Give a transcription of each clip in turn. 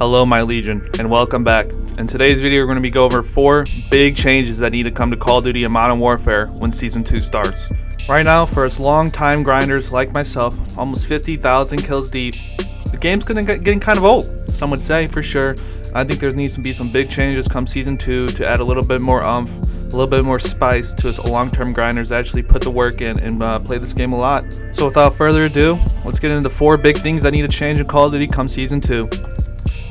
Hello my Legion, and welcome back. In today's video we're going to be going over 4 big changes that need to come to Call of Duty and Modern Warfare when Season 2 starts. Right now, for us long time grinders like myself, almost 50,000 kills deep, the game's getting kind of old, some would say, for sure. I think there needs to be some big changes come Season 2 to add a little bit more oomph, a little bit more spice to us long-term grinders that actually put the work in and play this game a lot. So without further ado, let's get into the 4 big things that need to change in Call of Duty come Season 2.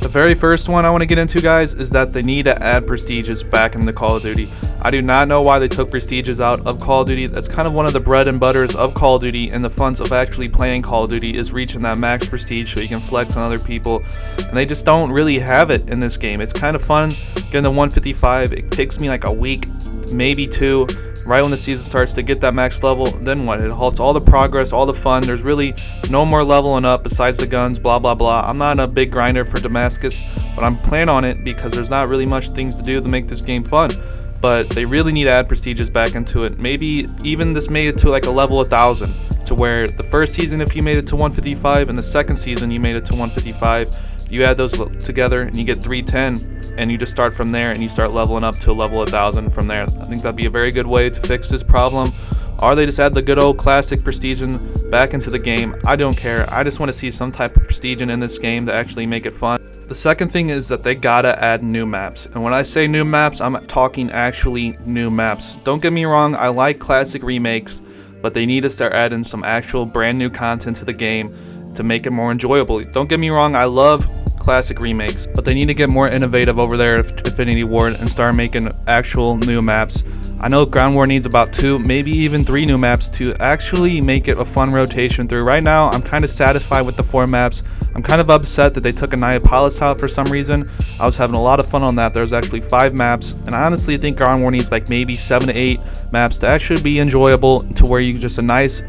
The very first one I want to get into, guys, is that they need to add prestiges back in the Call of Duty. I do not know why they took prestiges out of Call of Duty. That's kind of one of the bread and butters of Call of Duty, and the funs of actually playing Call of Duty is reaching that max prestige so you can flex on other people, and they just don't really have it in this game. It's kind of fun getting the 155. It takes me like a week, maybe 2, right when the season starts to get that max level. Then what? It halts all the progress, all the fun. There's really no more leveling up besides the guns, blah blah blah. I'm not a big grinder for Damascus, but I'm planning on it because there's not really much things to do to make this game fun. But they really need to add prestiges back into it. Maybe even this made it to like a level 1000, to where the first season if you made it to 155 and the second season you made it to 155, you add those together and you get 310, and you just start from there and you start leveling up to level 1000 from there. I think that'd be a very good way to fix this problem. Or they just add the good old classic prestige back into the game. I don't care. I just want to see some type of prestige in this game to actually make it fun. The second thing is that they gotta add new maps. And when I say new maps, I'm talking actually new maps. Don't get me wrong, I like classic remakes, but they need to start adding some actual brand new content to the game to make it more enjoyable. Don't get me wrong, I love classic remakes, but they need to get more innovative over there at Infinity Ward and start making actual new maps. I know Ground War needs about 2, maybe even 3 new maps to actually make it a fun rotation through. Right now, I'm kind of satisfied with the 4 maps. I'm kind of upset that they took Annihilapolis out for some reason. I was having a lot of fun on that. There's actually 5 maps, and I honestly think Ground War needs like maybe 7 to 8 maps to actually be enjoyable, to where you just a nice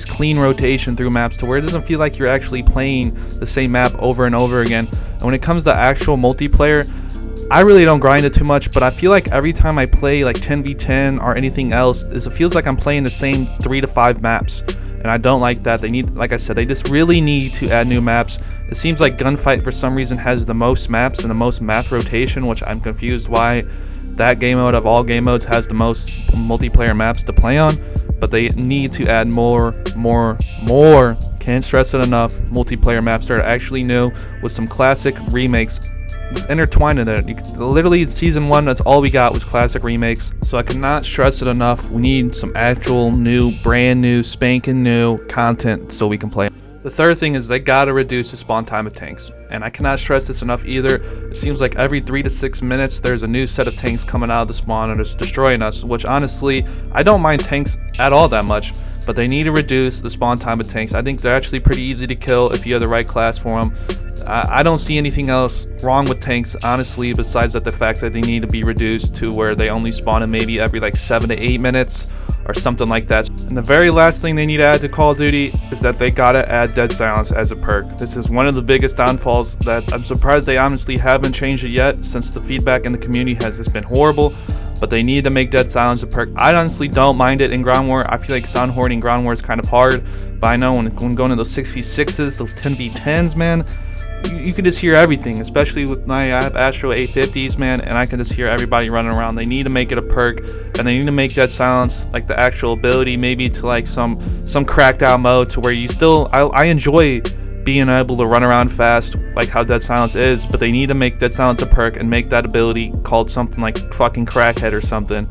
clean rotation through maps to where it doesn't feel like you're actually playing the same map over and over again. And when it comes to actual multiplayer, I really don't grind it too much, but I feel like every time I play like 10v10 or anything else, it feels like I'm playing the same 3 to 5 maps, and I don't like that. They need, like I said, they just really need to add new maps. It seems like Gunfight for some reason has the most maps and the most map rotation, which I'm confused why that game mode of all game modes has the most multiplayer maps to play on. But they need to add more, can't stress it enough, multiplayer maps that are actually new with some classic remakes just intertwined in there. Literally Season 1, that's all we got was classic remakes, so I cannot stress it enough. We need some actual new, brand new, spanking new content so we can play. The third thing is they gotta reduce the spawn time of tanks, and I cannot stress this enough either. It seems like every 3 to 6 minutes there's a new set of tanks coming out of the spawn and it's destroying us, which honestly, I don't mind tanks at all that much, but they need to reduce the spawn time of tanks. I think they're actually pretty easy to kill if you have the right class for them. I don't see anything else wrong with tanks, honestly, besides that the fact that they need to be reduced to where they only spawn in maybe every like 7 to 8 minutes or something like that. And the very last thing they need to add to Call of Duty is that they gotta add dead silence as a perk. This is one of the biggest downfalls that I'm surprised they honestly haven't changed it yet, since the feedback in the community has just been horrible. But they need to make dead silence a perk. I honestly don't mind it in Ground War. I feel like sound hoarding in Ground War is kind of hard, but I know when going to those 6v6s, those 10v10s, man, you can just hear everything, especially with I have Astro 850s, man, and I can just hear everybody running around. They need to make it a perk, and they need to make dead silence like the actual ability, maybe to like some cracked out mode to where you still, I enjoy being able to run around fast like how dead silence is, but they need to make dead silence a perk and make that ability called something like fucking crackhead or something,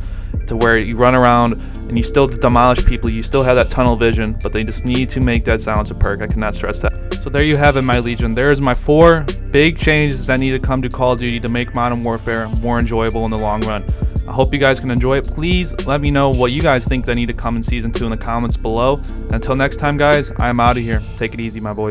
to where you run around and you still demolish people, you still have that tunnel vision, but they just need to make dead silence a perk. I cannot stress that. So there you have it, my Legion. There's my 4 big changes that need to come to Call of Duty to make Modern Warfare more enjoyable in the long run. I hope you guys can enjoy it. Please let me know what you guys think that need to come in Season 2 in the comments below. And until next time, guys, I am out of here. Take it easy, my boys.